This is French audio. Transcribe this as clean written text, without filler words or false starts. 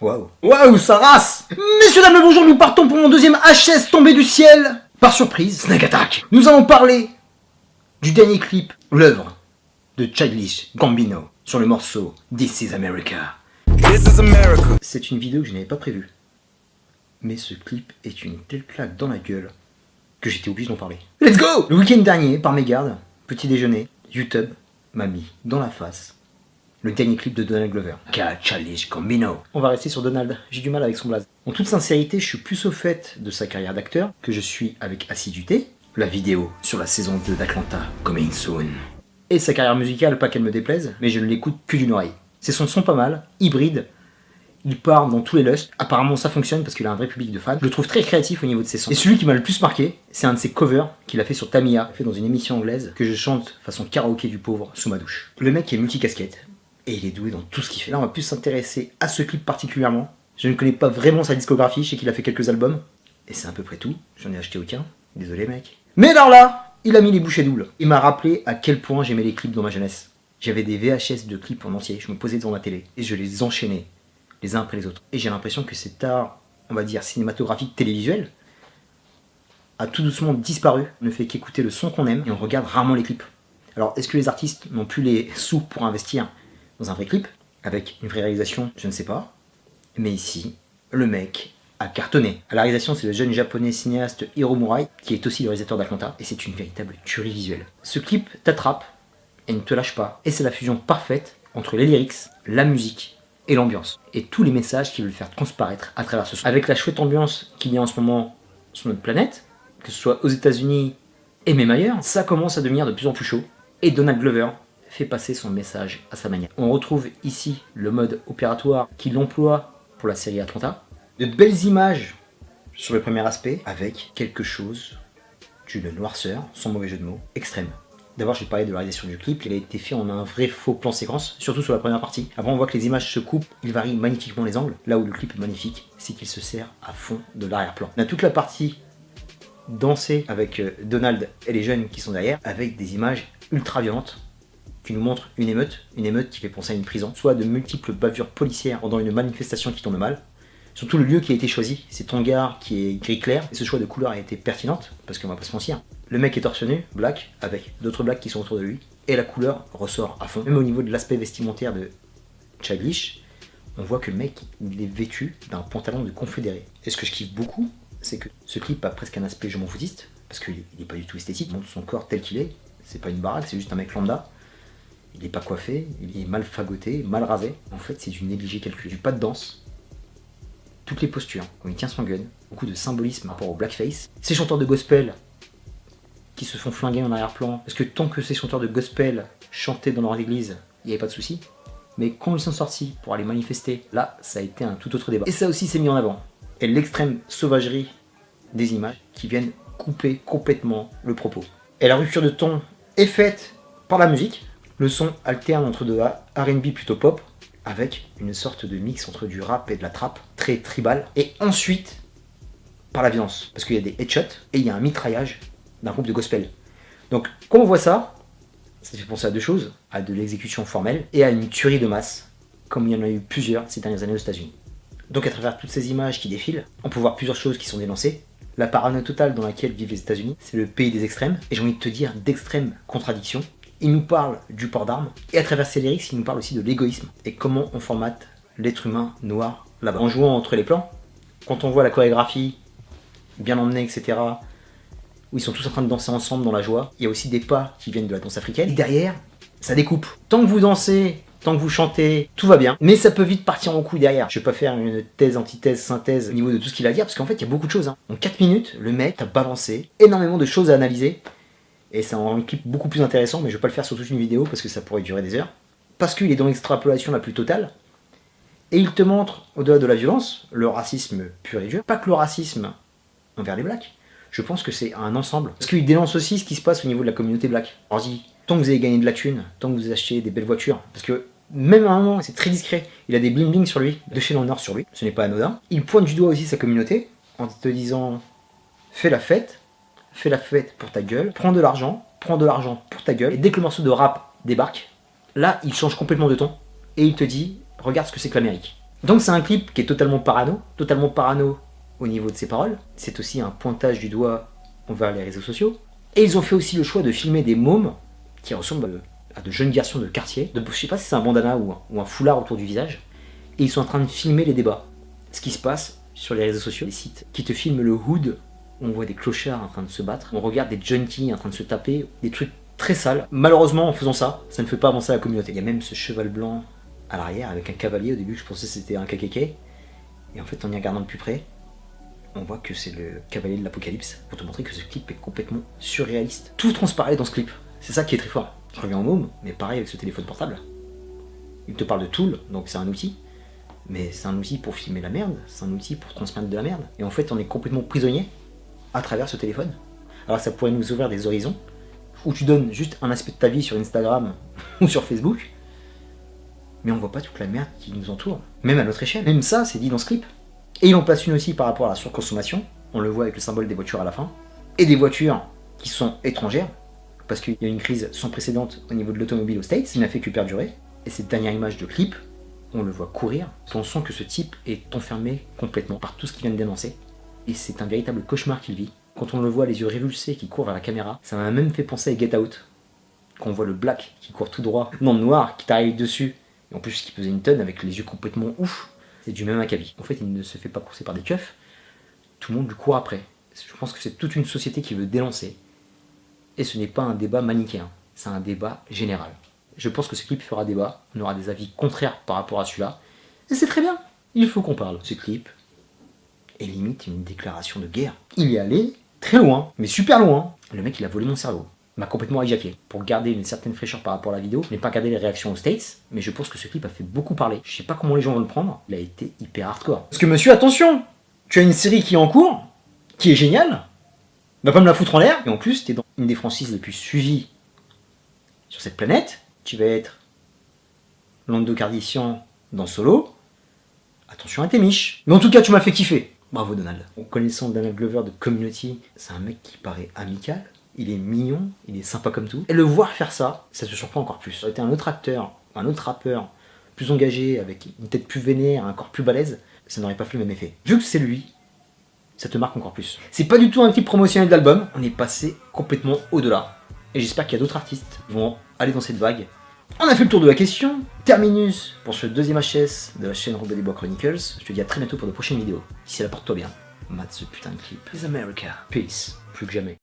Waouh. Waouh, ça race. Messieurs, dames, bonjour, nous partons pour mon deuxième HS tombé du ciel. Par surprise, Snack Attack. Nous allons parler du dernier clip, l'œuvre de Childish Gambino sur le morceau This is America. This is America. C'est une vidéo que je n'avais pas prévue. Mais ce clip est une telle claque dans la gueule que j'étais obligé d'en parler. Let's go. Le week-end dernier, par mégarde, petit déjeuner, YouTube m'a mis dans la face le dernier clip de Donald Glover, Childish Gambino. On va rester sur Donald, j'ai du mal avec son blaze. En toute sincérité, je suis plus au fait de sa carrière d'acteur que je suis avec assiduité la vidéo sur la saison 2 d'Atlanta, Coming Soon. Et sa carrière musicale, pas qu'elle me déplaise, mais je ne l'écoute que d'une oreille. Ses sons sont pas mal, hybrides, il part dans tous les lustres. Apparemment ça fonctionne parce qu'il a un vrai public de fans. Je le trouve très créatif au niveau de ses sons. Et celui qui m'a le plus marqué, c'est un de ses covers qu'il a fait sur Tamia, fait dans une émission anglaise, que je chante façon karaoké du pauvre sous ma douche. Le mec est multicasquette, et il est doué dans tout ce qu'il fait. Là on va plus s'intéresser à ce clip particulièrement. Je ne connais pas vraiment sa discographie, je sais qu'il a fait quelques albums. Et c'est à peu près tout, j'en ai acheté aucun. Désolé mec. Mais alors là, il a mis les bouchées doubles. Il m'a rappelé à quel point j'aimais les clips dans ma jeunesse. J'avais des VHS de clips en entier, je me posais devant ma télé, et je les enchaînais les uns après les autres. Et j'ai l'impression que cet art, on va dire cinématographique télévisuel, a tout doucement disparu. On ne fait qu'écouter le son qu'on aime et on regarde rarement les clips. Alors est-ce que les artistes n'ont plus les sous pour investir dans un vrai clip, avec une vraie réalisation? Je ne sais pas. Mais ici, le mec a cartonné. À la réalisation, c'est le jeune japonais cinéaste Hiro Murai, qui est aussi le réalisateur d'Atlanta, et c'est une véritable tuerie visuelle. Ce clip t'attrape et ne te lâche pas, et c'est la fusion parfaite entre les lyrics, la musique et l'ambiance, et tous les messages qui veulent faire transparaître à travers ce son. Avec la chouette ambiance qu'il y a en ce moment sur notre planète, que ce soit aux États-Unis et même ailleurs, ça commence à devenir de plus en plus chaud, et Donald Glover fait passer son message à sa manière. On retrouve ici le mode opératoire qu'il emploie pour la série Atlanta, de belles images sur le premier aspect, avec quelque chose d'une noirceur, sans mauvais jeu de mots, extrême. D'abord, je vais parler de la réalisation du clip. Il a été fait en un vrai faux plan séquence, surtout sur la première partie. Après, on voit que les images se coupent, il varie magnifiquement les angles. Là où le clip est magnifique, c'est qu'il se sert à fond de l'arrière-plan. On a toute la partie dansée avec Donald et les jeunes qui sont derrière, avec des images ultra violentes qui nous montrent une émeute qui fait penser à une prison, soit de multiples bavures policières pendant une manifestation qui tourne mal. Surtout le lieu qui a été choisi, c'est Tonga qui est gris clair, et ce choix de couleur a été pertinente, parce qu'on va pas se mentir. Le mec est torse nu, black, avec d'autres blacks qui sont autour de lui, et la couleur ressort à fond. Même au niveau de l'aspect vestimentaire de Childish, on voit que le mec, il est vêtu d'un pantalon de confédéré. Et ce que je kiffe beaucoup, c'est que ce clip a presque un aspect je m'en foutiste, parce qu'il est pas du tout esthétique, il montre son corps tel qu'il est, c'est pas une baraque, c'est juste un mec lambda. Il est pas coiffé, il est mal fagoté, mal rasé. En fait, c'est du négligé calculé, du pas de danse. Toutes les postures, quand il tient son gun, beaucoup de symbolisme par rapport au blackface. Ces chanteurs de gospel qui se font flinguer en arrière-plan, parce que tant que ces chanteurs de gospel chantaient dans leur église, il n'y avait pas de souci. Mais quand ils sont sortis pour aller manifester, là, ça a été un tout autre débat. Et ça aussi s'est mis en avant. Et l'extrême sauvagerie des images qui viennent couper complètement le propos. Et la rupture de ton est faite par la musique. Le son alterne entre de R&B plutôt pop, avec une sorte de mix entre du rap et de la trap, très tribal. Et ensuite, par la violence, parce qu'il y a des headshots et il y a un mitraillage d'un groupe de gospel. Donc quand on voit ça, ça fait penser à deux choses, à de l'exécution formelle et à une tuerie de masse, comme il y en a eu plusieurs ces dernières années aux États-Unis. Donc à travers toutes ces images qui défilent, on peut voir plusieurs choses qui sont dénoncées. La paranoïa totale dans laquelle vivent les États-Unis, c'est le pays des extrêmes, et j'ai envie de te dire d'extrêmes contradictions. Il nous parle du port d'armes, et à travers ses lyrics, il nous parle aussi de l'égoïsme, et comment on formate l'être humain noir là-bas. En jouant entre les plans, quand on voit la chorégraphie bien emmenée, etc., où ils sont tous en train de danser ensemble dans la joie, il y a aussi des pas qui viennent de la danse africaine, et derrière, ça découpe. Tant que vous dansez, tant que vous chantez, tout va bien, mais ça peut vite partir en couille derrière. Je vais pas faire une thèse, antithèse, synthèse au niveau de tout ce qu'il a à dire, parce qu'en fait, il y a beaucoup de choses. En 4 minutes, le mec a balancé énormément de choses à analyser, et ça en rend un clip beaucoup plus intéressant, mais je vais pas le faire sur toute une vidéo parce que ça pourrait durer des heures. Parce qu'il est dans l'extrapolation la plus totale, et il te montre, au-delà de la violence, le racisme pur et dur, pas que le racisme envers les blacks, je pense que c'est un ensemble. Parce qu'il dénonce aussi ce qui se passe au niveau de la communauté black. Alors dit, tant que vous avez gagné de la thune, tant que vous achetez des belles voitures, parce que même à un moment, c'est très discret, il a des bling bling sur lui, de chez dans le nord sur lui, ce n'est pas anodin. Il pointe du doigt aussi sa communauté, en te disant, fais la fête pour ta gueule, prends de l'argent pour ta gueule, et dès que le morceau de rap débarque, là il change complètement de ton, et il te dit, regarde ce que c'est que l'Amérique. Donc c'est un clip qui est totalement parano au niveau de ses paroles. C'est aussi un pointage du doigt envers les réseaux sociaux. Et ils ont fait aussi le choix de filmer des mômes qui ressemblent à de jeunes garçons de quartier. Je sais pas si c'est un bandana ou un foulard autour du visage. Et ils sont en train de filmer les débats. Ce qui se passe sur les réseaux sociaux, les sites qui te filment le hood, on voit des clochards en train de se battre, on regarde des junkies en train de se taper, des trucs très sales. Malheureusement, en faisant ça, ça ne fait pas avancer la communauté. Il y a même ce cheval blanc à l'arrière avec un cavalier. Au début, je pensais que c'était un KKK. Et en fait, en y regardant de plus près, on voit que c'est le cavalier de l'Apocalypse, pour te montrer que ce clip est complètement surréaliste. Tout transparaît dans ce clip. C'est ça qui est très fort. Je reviens au môme, mais pareil avec ce téléphone portable. Il te parle de Tool, donc c'est un outil. Mais c'est un outil pour filmer la merde, c'est un outil pour transmettre de la merde. Et en fait, on est complètement prisonnier à travers ce téléphone. Alors ça pourrait nous ouvrir des horizons, où tu donnes juste un aspect de ta vie sur Instagram ou sur Facebook, mais on voit pas toute la merde qui nous entoure, même à notre échelle. Même ça, c'est dit dans ce clip. Et il en place une aussi par rapport à la surconsommation, on le voit avec le symbole des voitures à la fin, et des voitures qui sont étrangères, parce qu'il y a une crise sans précédent au niveau de l'automobile aux States, qui n'a fait que perdurer. Et cette dernière image de clip, on le voit courir, on sent que ce type est enfermé complètement par tout ce qu'il vient de dénoncer, et c'est un véritable cauchemar qu'il vit. Quand on le voit les yeux révulsés qui courent vers la caméra, ça m'a même fait penser à Get Out, quand on voit le black qui court tout droit, dans le noir qui t'arrive dessus, et en plus qui pesait une tonne avec les yeux complètement ouf, c'est du même acabit. En fait, il ne se fait pas courser par des keufs, tout le monde lui court après. Je pense que c'est toute une société qui veut dénoncer, et ce n'est pas un débat manichéen, c'est un débat général. Je pense que ce clip fera débat, on aura des avis contraires par rapport à celui-là, et c'est très bien, il faut qu'on parle. Ce clip est limite une déclaration de guerre. Il est allé très loin, mais super loin. Le mec, il a volé mon cerveau, m'a complètement hijacké. Pour garder une certaine fraîcheur par rapport à la vidéo, je n'ai pas regardé les réactions aux States, mais je pense que ce clip a fait beaucoup parler. Je sais pas comment les gens vont le prendre, il a été hyper hardcore. Parce que monsieur, attention, tu as une série qui est en cours, qui est géniale, va pas me la foutre en l'air, et en plus, t'es dans une des franchises les plus suivies sur cette planète. Tu vas être Lando Calrissian dans Solo. Attention à tes miches. Mais en tout cas, tu m'as fait kiffer. Bravo Donald. En connaissant Donald Glover de Community, c'est un mec qui paraît amical, il est mignon, il est sympa comme tout. Et le voir faire ça, ça te surprend encore plus. Ça aurait été un autre acteur, un autre rappeur, plus engagé, avec une tête plus vénère, un corps plus balèze, ça n'aurait pas fait le même effet. Vu que c'est lui, ça te marque encore plus. C'est pas du tout un clip promotionnel d'album, on est passé complètement au-delà. Et j'espère qu'il y a d'autres artistes qui vont aller dans cette vague. On a fait le tour de la question. Terminus pour ce deuxième HS de la chaîne Rebel des Bois Chronicles. Je te dis à très bientôt pour de prochaines vidéos. D'ici là, porte-toi bien. Mate ce putain de clip. Peace America. Peace. Plus que jamais.